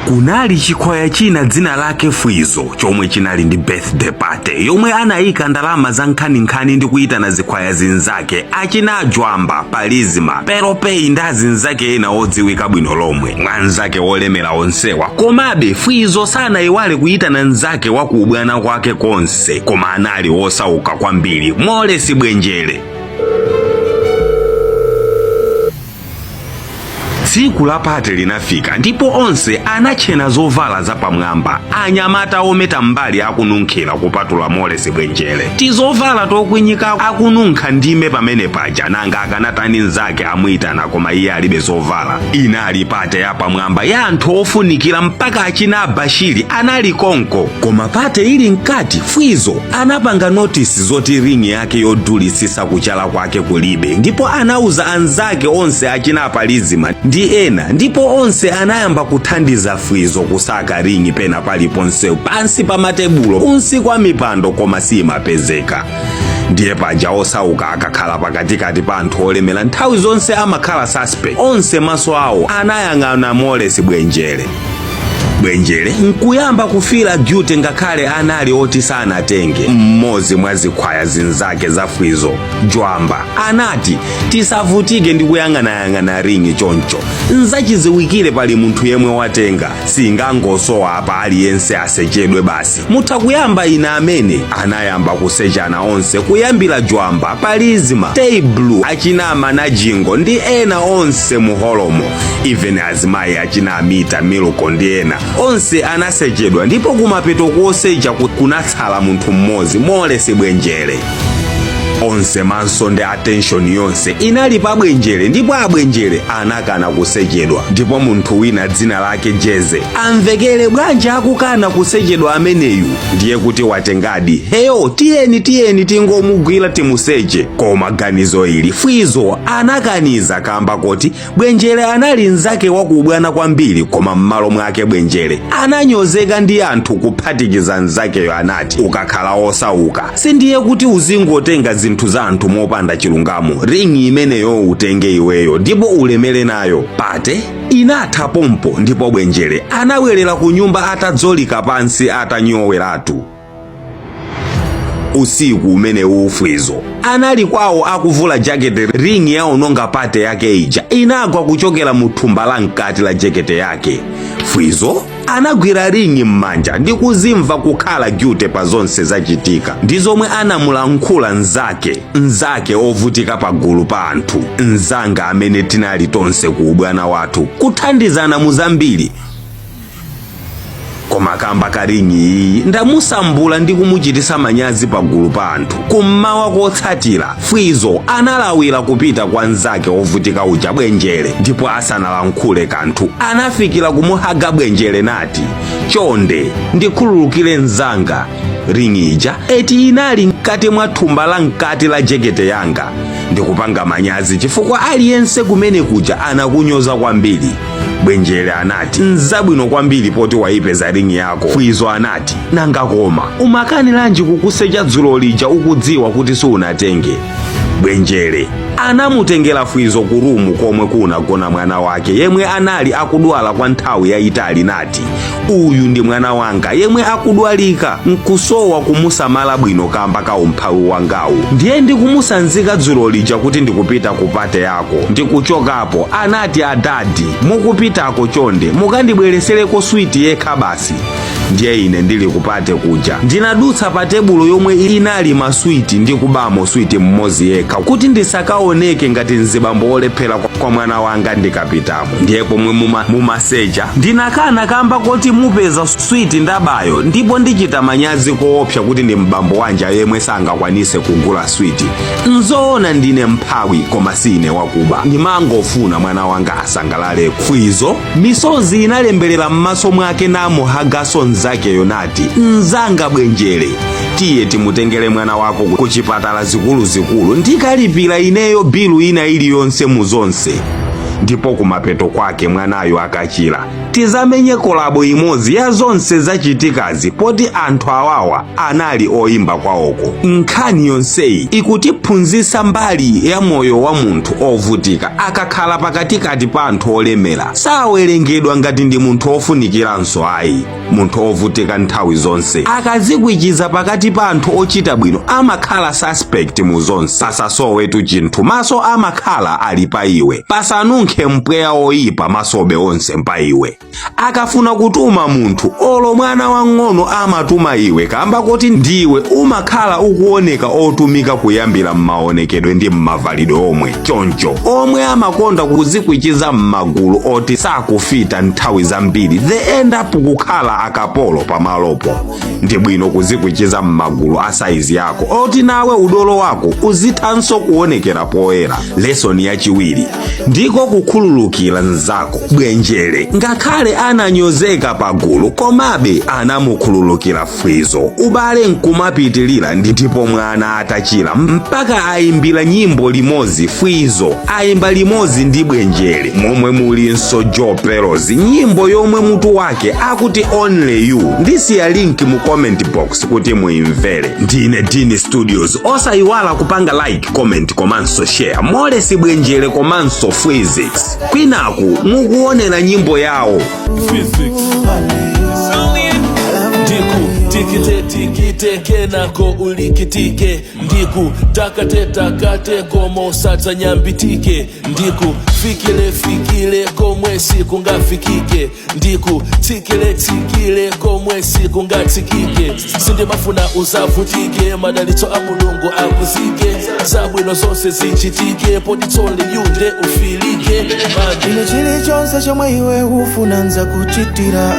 Kunali chikwaya china dzina lake Fwizo chomwe chinali ndi birthday party yomwe anayika ndalama za nkhaninkhani ndi kuyitana zikwaya zinzake achina Jwamba, Palizima, Peropei ndi azinzake ena odziwika bwino lomwe mwanzake wolemera onsewa. Komabe Fwizo sanayiwale kuyitana nzake wa kubwana kwake konse, koma anali wosauka kwambiri, Molesi Bwenjere. Tsiku la pate linafika ndipo onse anachena zovala zapamwamba, anyamata ometa mbali akununkhira kupatula Molesi Bwenjere. Tizovala tokwinyika akununkha ndime pamene paja nanga akanatani nzake amuyitana koma iye alibe zovala. Inali pate yapamwamba ya anthu ofunikira mpaka achina Bashiri anali konko. Koma pate ili mkati, Fwizo anapanga notisi zoti ringi yake yodulisisa kuchala kwake kulibe, ndipo anauza anzake onse achina Palizima ndi ena, ndipo onse anayamba kuthandiza Fwizo kusaka ringi pena paliponse, pansi pa matebulo, kunsi kwa mipando, koma simapezeka. Ndiye paja osauka akakhala pakatikati pa anthu olemera nthawi zonse amakhala suspect. Onse maso awo anayang'ana Molesi Bwenjere. Bwenjere nkuyamba kufira gyute ngakhale anali oti sanatenge. Mmodzi mwa zikwaya zinzake za Fwizo, Jwamba, anati tisavutike ndi kuyang'anayang'ana ringi choncho, nzachiziwikire pali munthu yemwe watenga, singangosowa apa aliyense asechedwe basi. Mutha kuyamba ina amene anayamba kusechana onse, kuyambira Jwamba, Palizima, Stay Blue, achina Manajingo ndi ena onse muholomo, even azimayi achina Amita, Miluko ndi ena onse anasechedwa, ndipo kumapeto kosecha kunatsala munthu mmodzi, Molesi Bwenjere. Onse manso ndi attention yonse inali pa Bwenjere, ndipo Abwenjere anakana kusechedwa. Ndipo munthu wina dzina lake Jeze amvekere bwanji akukana kusechedwa ameneyu, ndiye kuti watengadi, heyo tiyeni tingomugwira timuseche. Koma ganizo ili Fwizo anakaniza kamba kuti Bwenjere anali nzake wakubwana kwambiri, koma mmalo mwake Bwenjere ananyozeka ndi anthu kuphatikiza nzakeyo. Anati ukakhala osauka sindiye kuti uzingotenga zinthu za anthu mopanda chilungamo, ringi imeneyo utenge iweyo ndipo ulemere nayo. Pate inatha pompo, ndipo Bwenjere anabwerera ku nyumba atadzolika pansi atanyoweratu. Usiku umene Fwizo anali kwawo akuvula jakete, ringi yaononga pate yake ija inagwa kuchokera mu thumba la mkati la jakete yake. Fwizo anagwira ringi m'manja ndi kuzimva kukhala gyute pa zonse zachitika, ndi zomwe anamulankhula nzake ovutika pagulu pa anthu, nzanga amene tinali tonse ku ubwana wathu kuthandizana muzambiri. Koma kamba karingi iyi ndamusambula ndi kumuchitisa manyazi pagulu pa anthu. Kummawa kotsatira Fwizo analawira kupita kwa nzake ovutika uja Bwenjere, ndipo asanalankhule kanthu anafikira kumuhaga Bwenjere nati, chonde ndikhululukire nzanga, ringi ija eti inali mkati mwa thumba la mkati la jakete yanga, ndikupanga manyazi chifukwa aliyense kumene kuja anakunyoza kwambiri. Bwenjere anati nzabwino kwambiri poti waipeza ringi yako. Fwizo anati nanga koma umakaniranji kukusecha dzulo lija ukudziwa kuti sunatenge. Bwenjere anamutengera Fwizo ku rumu komwe kunagona mwana wake yemwe anali akudwala kwa nthawi yayitali, nati uyu ndi mwana wanga yemwe akudwalika, nkusowa kumusamala bwino kamba ka umphawi wangawu, ndiye ndikumusanzika dzulo lija kuti ndikupita kupate yako. Ndikuchokapo anati adadi mukupitako chonde mukandibweresereko switi yekha basi. Ndiye ine ndili kupate kuja ndinadutsa pa tebulo yomwe inali maswiti ndi kubamo switi mmodzi yekha kuti ndisakaoneke ngati nzibambo olephera kwa mwana wanga ndikapitamo. Ndiye pomwe mumasecha ndinakana kamba kuti mupeza switi ndabayo, ndipo ndichita manyazi koopsa kuti ndi mbambo wanja yemwe sangakwanise kugula switi. Nzoona ndine mphawi koma sine wakuba, ndimangofuna mwana wanga asangalale. Fwizo misozi inalemberera m'maso mwake namuhagaso nzakeyo nati nzanga Bwenjere, tiye timutengere mwana wako ku chipatala zikuluzikulu, ndikalipira ineyo bilu ina iliyonse mu zonse. ndipo kumapeto kwake mwanayo akachira. Tizamenye kolabo imodzi ya zonse zachitikazi poti anthu awawa anali oyimba kwawoko. Nkhani yonseyi ikutiphunzitsa mbali ya moyo wa munthu ovutika akakhala pakatikati pa anthu olemera sawerengedwa ngati ndi munthu ofunikiranso ayi. Munthu ovutika nthawi zonse akazikwichiza pakati pa anthu ochita bwino amakhala suspect mu zonse. Pasasowetu chinthu maso amakhala ali pa iwe, pasanunkhe mpweya oyipa masobe onse mpa iwe. Akafuna kutuma munthu olo mwana wang'ono amatuma iwe kamba kuti ndiwe umakhala ukuoneka otumika kuyambira m'maonekedwe ndi m'mavalidwe omwe. Choncho omwe amakonda kuzikwichiza m'magulu oti sakufita nthawi zambiri they end up kukhala akapolo pamalopo. Ndi bwino kuzikwichiza m'magulu a saizi yako oti nawe udolo wako uzithanso kuonekera poyera. Lesson yachiwiri ndiko kukhululukira nzako. Bwenjere ngakhale ananyozeka pagulu komabe anamukhululukira Fwizo. Ubale nkumapitilira ndipo mwana atachira mpaka ayimbira nyimbo limodzi Fwizo ayimba limodzi ndi Bwenjere momwe mulinso Joe Pelosi, nyimbo yomwe mutu wake akuti Only You. Ndisiya link mu comment box kuti muimvere. Ndine Dini Studios. Osayiwala kupanga like, comment komanso share. Molesi Bwenjere komanso Physics kwinaku mukuonera nyimbo yawo Tikite kenako ulikitike ndiku takate komo satsa nyambitike ndiku fikile komwe siku ngafikike ndiku tikile komwe siku ngatsikike sindi mafuna uzavutike madalitso a Mulungu akuzike zabwino zonse zichitike poditsole yunde ufilike chili chonse chomwe iwe ufuna nza kuchitira